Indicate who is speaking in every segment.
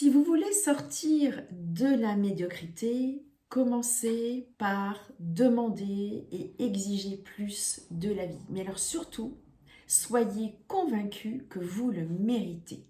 Speaker 1: Si vous voulez sortir de la médiocrité, commencez par demander et exiger plus de la vie. Mais alors surtout, soyez convaincus que vous le méritez.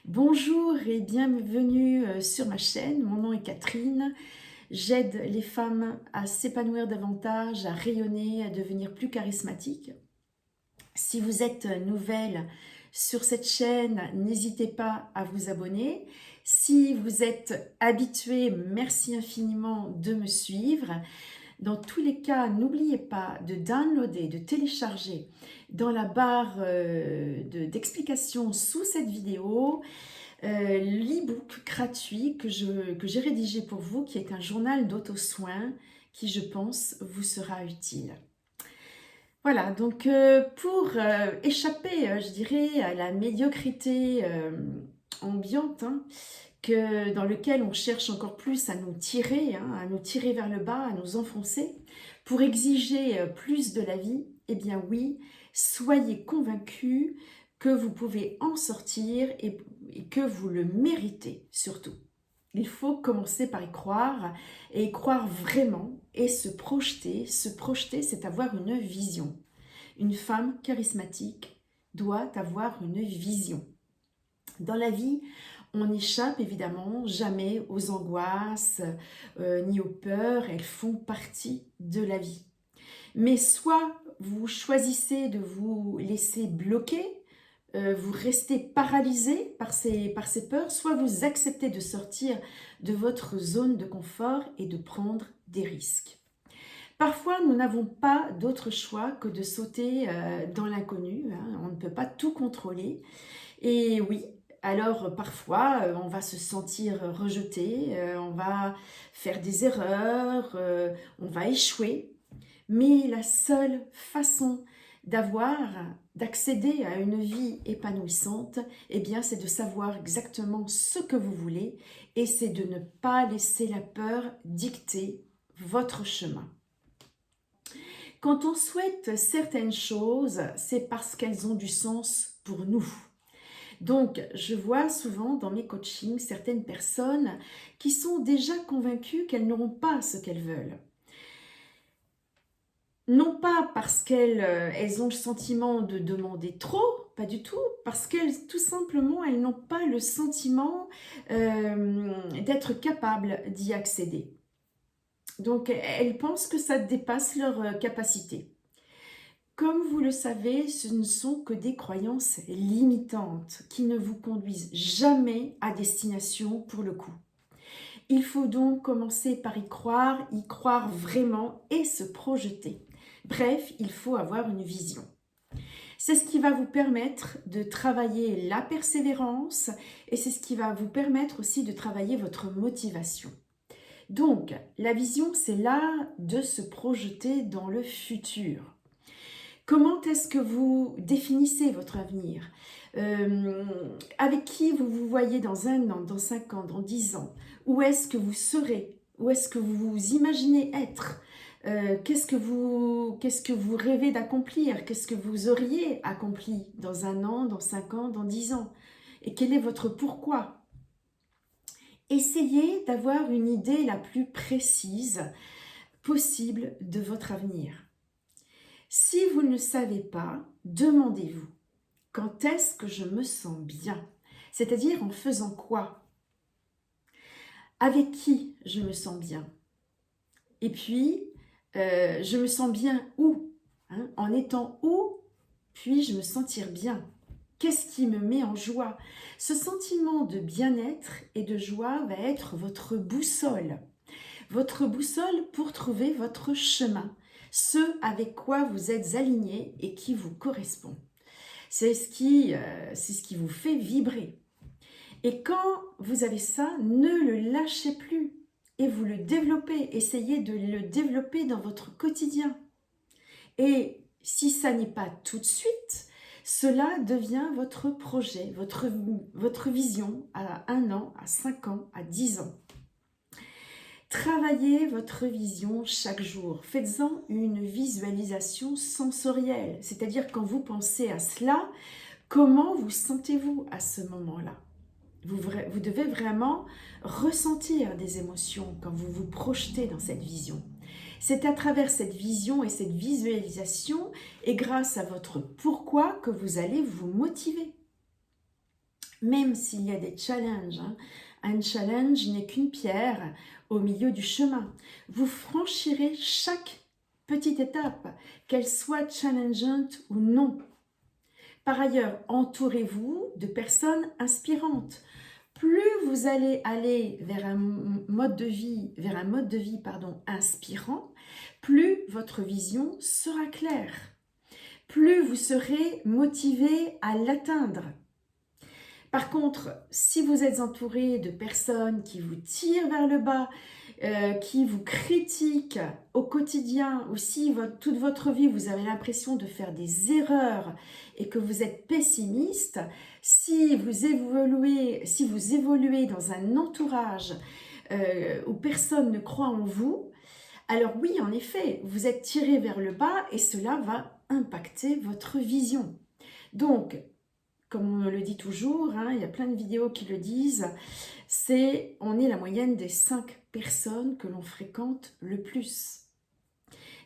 Speaker 1: Bonjour et bienvenue sur ma chaîne. Mon nom est Catherine. J'aide les femmes à s'épanouir davantage, à rayonner, à devenir plus charismatiques. Si vous êtes nouvelle sur cette chaîne, n'hésitez pas à vous abonner. Si vous êtes habitué, merci infiniment de me suivre. Dans tous les cas, n'oubliez pas de downloader, de télécharger dans la barre d'explication sous cette vidéo l'e-book gratuit que j'ai rédigé pour vous, qui est un journal d'auto-soin qui, je pense, vous sera utile. Voilà, donc pour échapper, je dirais, à la médiocrité ambiante, dans lequel on cherche encore plus à nous tirer vers le bas, à nous enfoncer, pour exiger plus de la vie, eh bien oui, soyez convaincus que vous pouvez en sortir et que vous le méritez surtout. Il faut commencer par y croire et y croire vraiment et se projeter. Se projeter, c'est avoir une vision. Une femme charismatique doit avoir une vision. Dans la vie, on n'échappe évidemment jamais aux angoisses ni aux peurs, elles font partie de la vie. Mais soit vous choisissez de vous laisser bloquer, vous restez paralysé par ces peurs, soit vous acceptez de sortir de votre zone de confort et de prendre des risques. Parfois, nous n'avons pas d'autre choix que de sauter dans l'inconnu, on ne peut pas tout contrôler. Et oui, alors parfois, on va se sentir rejeté, on va faire des erreurs, on va échouer. Mais la seule façon d'accéder à une vie épanouissante, eh bien, c'est de savoir exactement ce que vous voulez et c'est de ne pas laisser la peur dicter votre chemin. Quand on souhaite certaines choses, c'est parce qu'elles ont du sens pour nous. Donc, je vois souvent dans mes coachings certaines personnes qui sont déjà convaincues qu'elles n'auront pas ce qu'elles veulent. Non pas parce qu'elles ont le sentiment de demander trop, pas du tout, parce qu'elles, tout simplement, elles n'ont pas le sentiment d'être capables d'y accéder. Donc, elles pensent que ça dépasse leur capacité. Comme vous le savez, ce ne sont que des croyances limitantes qui ne vous conduisent jamais à destination pour le coup. Il faut donc commencer par y croire vraiment et se projeter. Bref, il faut avoir une vision. C'est ce qui va vous permettre de travailler la persévérance et c'est ce qui va vous permettre aussi de travailler votre motivation. Donc, la vision, c'est l'art de se projeter dans le futur. Comment est-ce que vous définissez votre avenir? Avec qui vous vous voyez dans 1 an, dans 5 ans, dans 10 ans? Où est-ce que vous serez? Où est-ce que vous vous imaginez être? Qu'est-ce que vous rêvez d'accomplir? Qu'est-ce que vous auriez accompli dans 1 an, dans 5 ans, dans 10 ans? Et quel est votre pourquoi? Essayez d'avoir une idée la plus précise possible de votre avenir. Si vous ne savez pas, demandez-vous, quand est-ce que je me sens bien? C'est-à-dire en faisant quoi? Avec qui je me sens bien? Et puis, je me sens bien où? En étant où puis-je me sentir bien? Qu'est-ce qui me met en joie? Ce sentiment de bien-être et de joie va être votre boussole. Votre boussole pour trouver votre chemin, ce avec quoi vous êtes aligné et qui vous correspond. C'est ce qui vous fait vibrer. Et quand vous avez ça, ne le lâchez plus et vous le développez. Essayez de le développer dans votre quotidien. Et si ça n'est pas tout de suite, cela devient votre projet, votre vision à 1 an, à 5 ans, à 10 ans. Travaillez votre vision chaque jour. Faites-en une visualisation sensorielle, c'est-à-dire quand vous pensez à cela, comment vous sentez-vous à ce moment-là? Vous devez vraiment ressentir des émotions quand vous vous projetez dans cette vision. C'est à travers cette vision et cette visualisation et grâce à votre pourquoi que vous allez vous motiver. Même s'il y a des challenges, hein, un challenge n'est qu'une pierre au milieu du chemin. Vous franchirez chaque petite étape, qu'elle soit challengeante ou non. Par ailleurs, entourez-vous de personnes inspirantes. Plus vous allez aller vers un mode de vie, inspirant, plus votre vision sera claire. Plus vous serez motivé à l'atteindre. Par contre, si vous êtes entouré de personnes qui vous tirent vers le bas, qui vous critiquent au quotidien, ou si toute votre vie vous avez l'impression de faire des erreurs et que vous êtes pessimiste, si vous évoluez dans un entourage où personne ne croit en vous, alors oui, en effet, vous êtes tiré vers le bas et cela va impacter votre vision. Donc, comme on me le dit toujours, hein, il y a plein de vidéos qui le disent, on est la moyenne des 5 personnes que l'on fréquente le plus.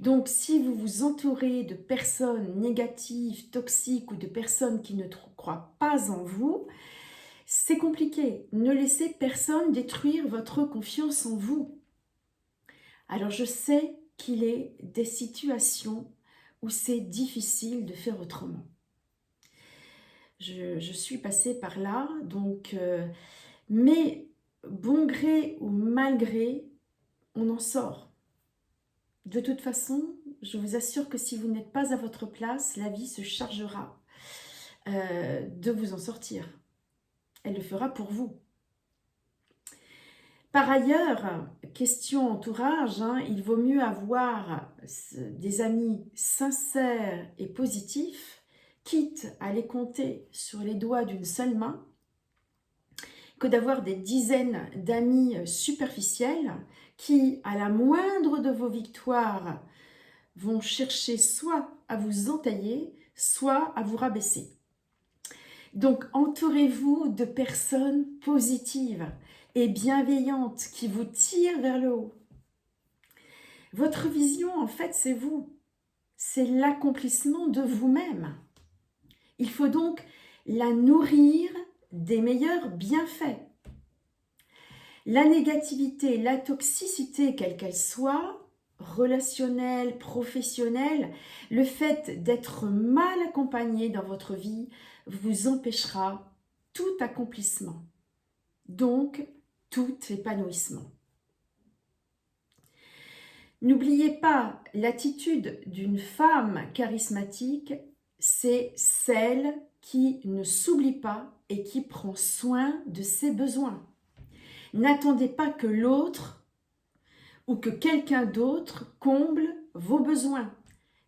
Speaker 1: Donc, si vous vous entourez de personnes négatives, toxiques ou de personnes qui ne croient pas en vous, c'est compliqué. Ne laissez personne détruire votre confiance en vous. Alors, je sais qu'il est des situations où c'est difficile de faire autrement. Je suis passée par là, donc, mais bon gré ou mal gré, on en sort. De toute façon, je vous assure que si vous n'êtes pas à votre place, la vie se chargera de vous en sortir. Elle le fera pour vous. Par ailleurs, question entourage, hein, il vaut mieux avoir des amis sincères et positifs, quitte à les compter sur les doigts d'une seule main, que d'avoir des dizaines d'amis superficiels qui, à la moindre de vos victoires, vont chercher soit à vous entailler, soit à vous rabaisser. Donc, entourez-vous de personnes positives et bienveillantes qui vous tirent vers le haut. Votre vision, en fait, c'est vous. C'est l'accomplissement de vous-même. Il faut donc la nourrir des meilleurs bienfaits. La négativité, la toxicité, quelle qu'elle soit, relationnelle, professionnelle, le fait d'être mal accompagné dans votre vie vous empêchera tout accomplissement, donc tout épanouissement. N'oubliez pas, l'attitude d'une femme charismatique, c'est celle qui ne s'oublie pas et qui prend soin de ses besoins. N'attendez pas que l'autre ou que quelqu'un d'autre comble vos besoins.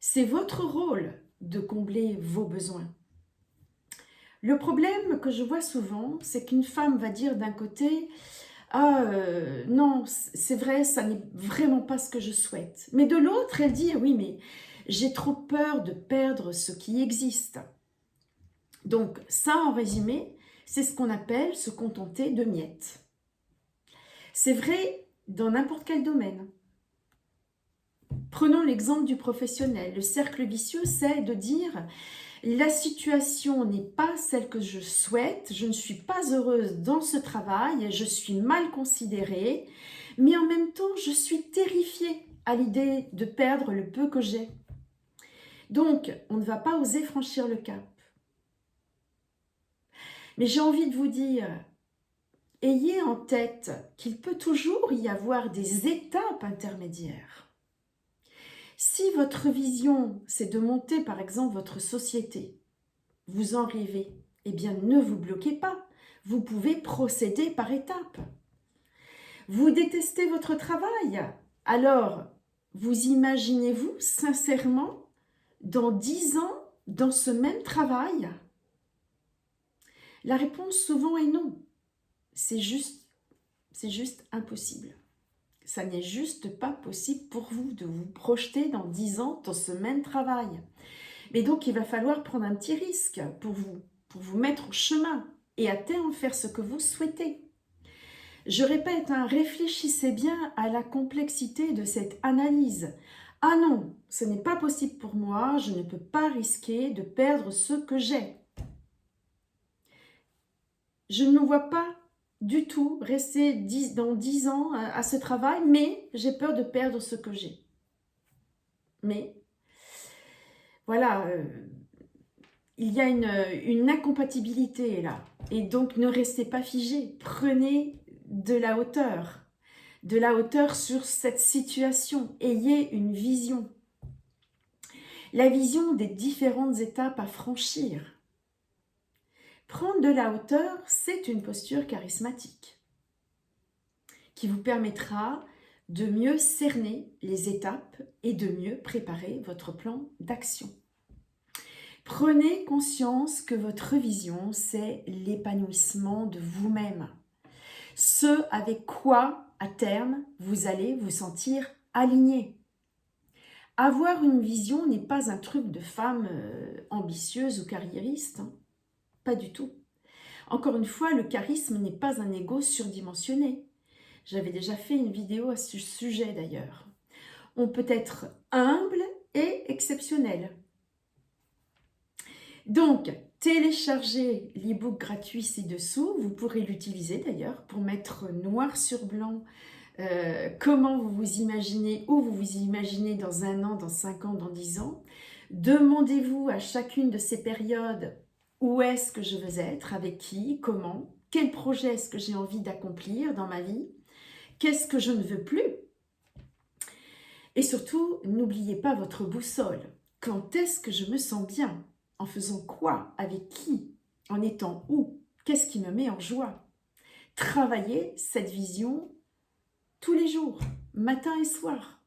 Speaker 1: C'est votre rôle de combler vos besoins. Le problème que je vois souvent, c'est qu'une femme va dire d'un côté « Ah non, c'est vrai, ça n'est vraiment pas ce que je souhaite. » Mais de l'autre, elle dit « Oui, mais j'ai trop peur de perdre ce qui existe. » Donc ça, en résumé, c'est ce qu'on appelle se contenter de miettes. C'est vrai dans n'importe quel domaine. Prenons l'exemple du professionnel. Le cercle vicieux, c'est de dire « La situation n'est pas celle que je souhaite, je ne suis pas heureuse dans ce travail, je suis mal considérée, mais en même temps, je suis terrifiée à l'idée de perdre le peu que j'ai. » Donc, on ne va pas oser franchir le cap. Mais j'ai envie de vous dire, ayez en tête qu'il peut toujours y avoir des étapes intermédiaires. Si votre vision, c'est de monter par exemple votre société, vous en rêvez, eh bien ne vous bloquez pas, vous pouvez procéder par étapes. Vous détestez votre travail, alors vous imaginez-vous sincèrement dans 10 ans dans ce même travail? La réponse souvent est non. C'est juste impossible. Ça n'est juste pas possible pour vous de vous projeter dans 10 ans dans ce même travail. Mais donc, il va falloir prendre un petit risque pour vous mettre au chemin. et à terme faire ce que vous souhaitez. Je répète, hein, réfléchissez bien à la complexité de cette analyse. Ah non, ce n'est pas possible pour moi, je ne peux pas risquer de perdre ce que j'ai. Je ne me vois pas du tout rester dans 10 ans à ce travail, mais j'ai peur de perdre ce que j'ai. Mais voilà, il y a une incompatibilité là. Et donc ne restez pas figé, prenez de la hauteur sur cette situation. Ayez une vision. La vision des différentes étapes à franchir. Prendre de la hauteur, c'est une posture charismatique qui vous permettra de mieux cerner les étapes et de mieux préparer votre plan d'action. Prenez conscience que votre vision, c'est l'épanouissement de vous-même. Ce avec quoi, à terme, vous allez vous sentir aligné. Avoir une vision n'est pas un truc de femme ambitieuse ou carriériste, hein. Pas du tout. Encore une fois, le charisme n'est pas un ego surdimensionné. J'avais déjà fait une vidéo à ce sujet d'ailleurs. On peut être humble et exceptionnel. Donc, téléchargez l'e-book gratuit ci-dessous. Vous pourrez l'utiliser d'ailleurs pour mettre noir sur blanc comment vous vous imaginez, où vous vous imaginez dans 1 an, dans 5 ans, dans 10 ans. Demandez-vous à chacune de ces périodes où est-ce que je veux être, avec qui, comment, quel projet est-ce que j'ai envie d'accomplir dans ma vie, qu'est-ce que je ne veux plus. Et surtout, n'oubliez pas votre boussole. Quand est-ce que je me sens bien? En faisant quoi? Avec qui? En étant où? Qu'est-ce qui me met en joie? Travaillez cette vision tous les jours, matin et soir.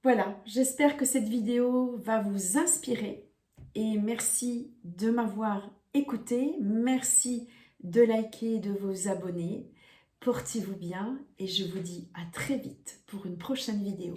Speaker 1: Voilà, j'espère que cette vidéo va vous inspirer et merci de m'avoir écouté. Merci de liker, de vous abonner. Portez-vous bien et je vous dis à très vite pour une prochaine vidéo.